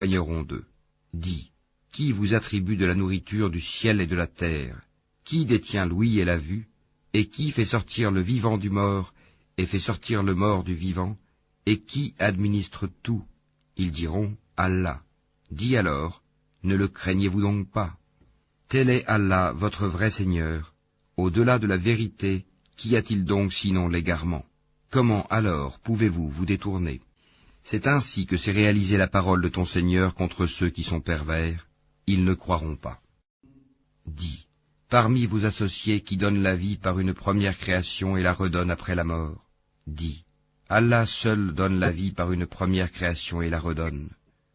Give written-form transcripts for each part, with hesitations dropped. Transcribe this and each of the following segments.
s'éloigneront d'eux. Dis, qui vous attribue de la nourriture du ciel et de la terre? Qui détient l'ouïe et la vue? Et qui fait sortir le vivant du mort, et fait sortir le mort du vivant? Et qui administre tout? Ils diront, Allah. Dis alors, ne le craignez-vous donc pas? Tel est Allah, votre vrai Seigneur. Au-delà de la vérité, qu'y a-t-il donc sinon l'égarement? Comment alors pouvez-vous vous détourner? C'est ainsi que s'est réalisée la parole de ton Seigneur contre ceux qui sont pervers. Ils ne croiront pas. Dis, parmi vos associés qui donnent la vie par une première création et la redonnent après la mort, dis, Allah seul donne la vie par une première création et la redonne.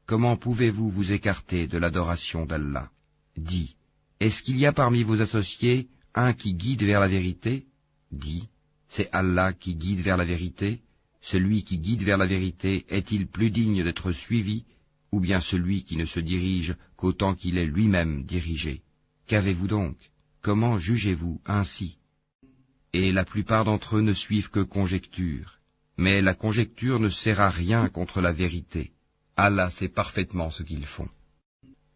Comment pouvez-vous vous écarter de l'adoration d'Allah? Dis, est-ce qu'il y a parmi vos associés un qui guide vers la vérité? Dis, c'est Allah qui guide vers la vérité. Celui qui guide vers la vérité est-il plus digne d'être suivi, ou bien celui qui ne se dirige qu'autant qu'il est lui-même dirigé? Qu'avez-vous donc? Comment jugez-vous ainsi? Et la plupart d'entre eux ne suivent que conjecture, mais la conjecture ne sert à rien contre la vérité. Allah sait parfaitement ce qu'ils font.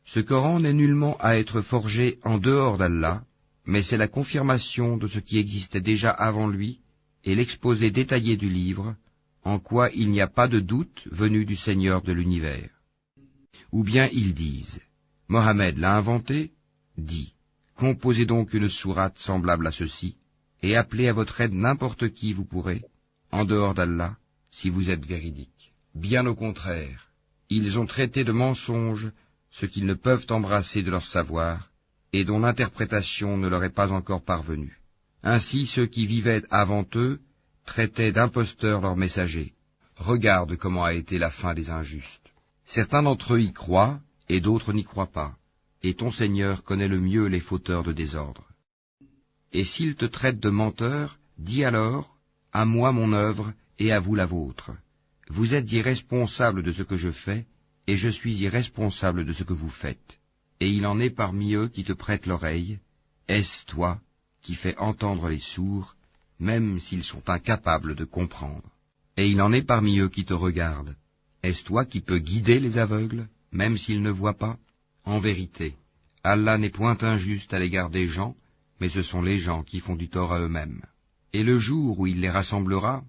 Ce Coran n'est nullement à être forgé en dehors d'Allah, mais c'est la confirmation de ce qui existait déjà avant lui, et l'exposé détaillé du livre, en quoi il n'y a pas de doute venu du Seigneur de l'univers. Ou bien ils disent, Mohammed l'a inventé? Dis, composez donc une sourate semblable à ceci, et appelez à votre aide n'importe qui vous pourrez, en dehors d'Allah, si vous êtes véridique. Bien au contraire, ils ont traité de mensonge ce qu'ils ne peuvent embrasser de leur savoir, et dont l'interprétation ne leur est pas encore parvenue. Ainsi ceux qui vivaient avant eux traitaient d'imposteurs leurs messagers. Regarde comment a été la fin des injustes. Certains d'entre eux y croient, et d'autres n'y croient pas, et ton Seigneur connaît le mieux les fauteurs de désordre. Et s'ils te traitent de menteur, dis alors, à moi mon œuvre, et à vous la vôtre. Vous êtes irresponsables de ce que je fais, et je suis irresponsable de ce que vous faites. Et il en est parmi eux qui te prêtent l'oreille. Est-ce toi qui fais entendre les sourds, même s'ils sont incapables de comprendre? Et il en est parmi eux qui te regardent. Est-ce toi qui peux guider les aveugles, même s'ils ne voient pas? En vérité, Allah n'est point injuste à l'égard des gens, mais ce sont les gens qui font du tort à eux-mêmes. Et le jour où il les rassemblera,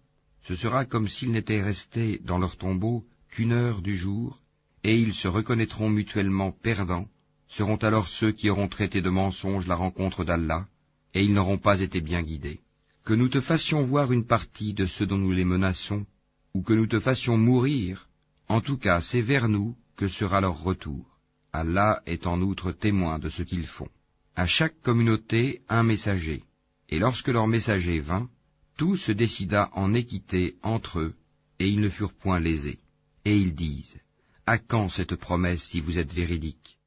ce sera comme s'ils n'étaient restés dans leur tombeau qu'une heure du jour, et ils se reconnaîtront mutuellement perdants, seront alors ceux qui auront traité de mensonge la rencontre d'Allah, et ils n'auront pas été bien guidés. Que nous te fassions voir une partie de ceux dont nous les menaçons, ou que nous te fassions mourir, en tout cas c'est vers nous que sera leur retour. Allah est en outre témoin de ce qu'ils font. À chaque communauté un messager, et lorsque leur messager vint, tout se décida en équité entre eux, et ils ne furent point lésés. Et ils disent, à quand cette promesse si vous êtes véridiques?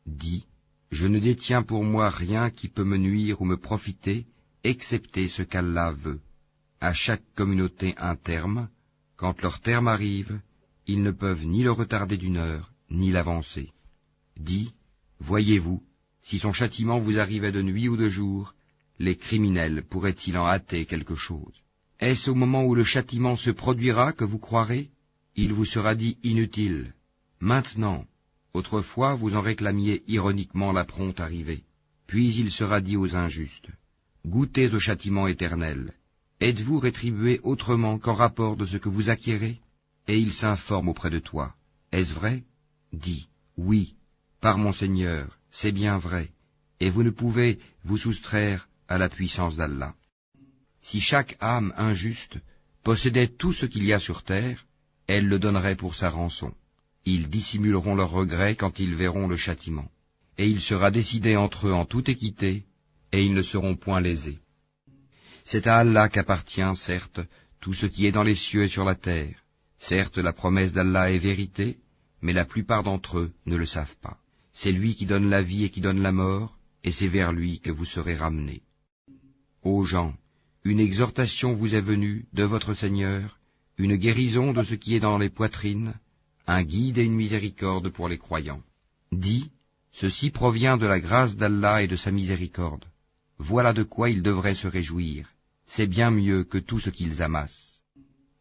Dis, je ne détiens pour moi rien qui peut me nuire ou me profiter, excepté ce qu'Allah veut. À chaque communauté un terme, quand leur terme arrive, ils ne peuvent ni le retarder d'une heure, ni l'avancer. Dis, voyez-vous, si son châtiment vous arrivait de nuit ou de jour, les criminels pourraient-ils en hâter quelque chose? Est-ce au moment où le châtiment se produira que vous croirez? Il vous sera dit inutile. Maintenant, autrefois vous en réclamiez ironiquement la prompte arrivée. Puis il sera dit aux injustes, goûtez au châtiment éternel. Êtes-vous rétribués autrement qu'en rapport de ce que vous acquérez? Et ils s'informent auprès de toi. Est-ce vrai? Dis, oui, par mon Seigneur, c'est bien vrai, et vous ne pouvez vous soustraire à la puissance d'Allah. Si chaque âme injuste possédait tout ce qu'il y a sur terre, elle le donnerait pour sa rançon. Ils dissimuleront leur regret quand ils verront le châtiment. Et il sera décidé entre eux en toute équité, et ils ne seront point lésés. C'est à Allah qu'appartient, certes, tout ce qui est dans les cieux et sur la terre. Certes, la promesse d'Allah est vérité, mais la plupart d'entre eux ne le savent pas. C'est lui qui donne la vie et qui donne la mort, et c'est vers lui que vous serez ramenés. Ô gens, une exhortation vous est venue de votre Seigneur, une guérison de ce qui est dans les poitrines, un guide et une miséricorde pour les croyants. Dis, ceci provient de la grâce d'Allah et de sa miséricorde. Voilà de quoi ils devraient se réjouir. C'est bien mieux que tout ce qu'ils amassent.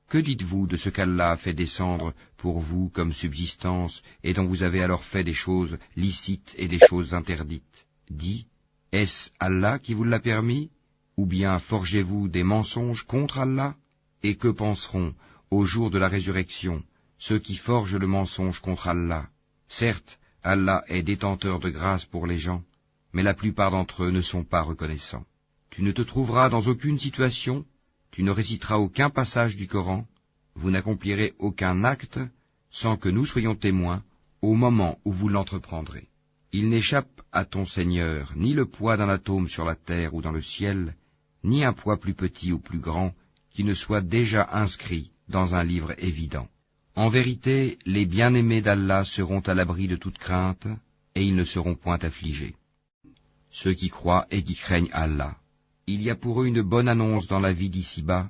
Que dites-vous de ce qu'Allah a fait descendre pour vous comme subsistance, et dont vous avez alors fait des choses licites et des choses interdites? Dis, est-ce Allah qui vous l'a permis? Ou bien forgez-vous des mensonges contre Allah? Et que penseront, au jour de la résurrection, ceux qui forgent le mensonge contre Allah? Certes, Allah est détenteur de grâce pour les gens, mais la plupart d'entre eux ne sont pas reconnaissants. Tu ne te trouveras dans aucune situation, tu ne réciteras aucun passage du Coran, vous n'accomplirez aucun acte sans que nous soyons témoins au moment où vous l'entreprendrez. Il n'échappe à ton Seigneur ni le poids d'un atome sur la terre ou dans le ciel, ni un poids plus petit ou plus grand qui ne soit déjà inscrit dans un livre évident. En vérité, les bien-aimés d'Allah seront à l'abri de toute crainte, et ils ne seront point affligés. Ceux qui croient et qui craignent Allah. Il y a pour eux une bonne annonce dans la vie d'ici-bas,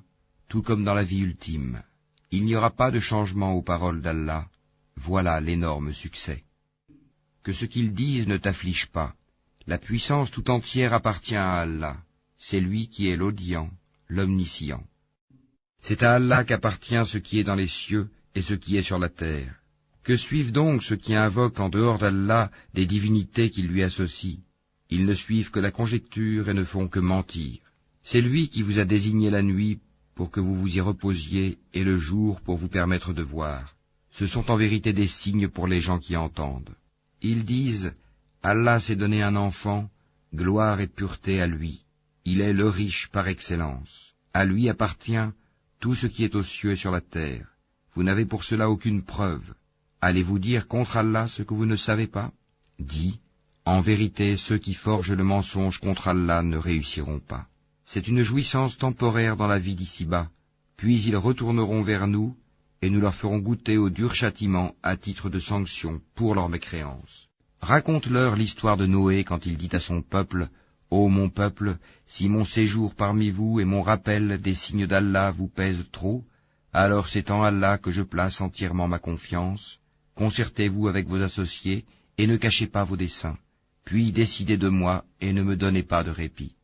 tout comme dans la vie ultime. Il n'y aura pas de changement aux paroles d'Allah. Voilà l'énorme succès. Que ce qu'ils disent ne t'afflige pas. La puissance tout entière appartient à Allah. C'est lui qui est l'audient, l'omniscient. C'est à Allah qu'appartient ce qui est dans les cieux et ce qui est sur la terre. Que suivent donc ceux qui invoquent en dehors d'Allah des divinités qui lui associent? Ils ne suivent que la conjecture et ne font que mentir. C'est lui qui vous a désigné la nuit pour que vous vous y reposiez et le jour pour vous permettre de voir. Ce sont en vérité des signes pour les gens qui entendent. Ils disent, Allah s'est donné un enfant, gloire et pureté à lui. Il est le riche par excellence. À lui appartient tout ce qui est aux cieux et sur la terre. Vous n'avez pour cela aucune preuve. Allez-vous dire contre Allah ce que vous ne savez pas? Dis, en vérité, ceux qui forgent le mensonge contre Allah ne réussiront pas. C'est une jouissance temporaire dans la vie d'ici-bas, puis ils retourneront vers nous, et nous leur ferons goûter au dur châtiment à titre de sanction pour leur mécréance. Raconte-leur l'histoire de Noé quand il dit à son peuple, « Ô mon peuple, si mon séjour parmi vous et mon rappel des signes d'Allah vous pèsent trop, alors c'est en Allah que je place entièrement ma confiance. Concertez-vous avec vos associés et ne cachez pas vos desseins. Puis décidez de moi et ne me donnez pas de répit. »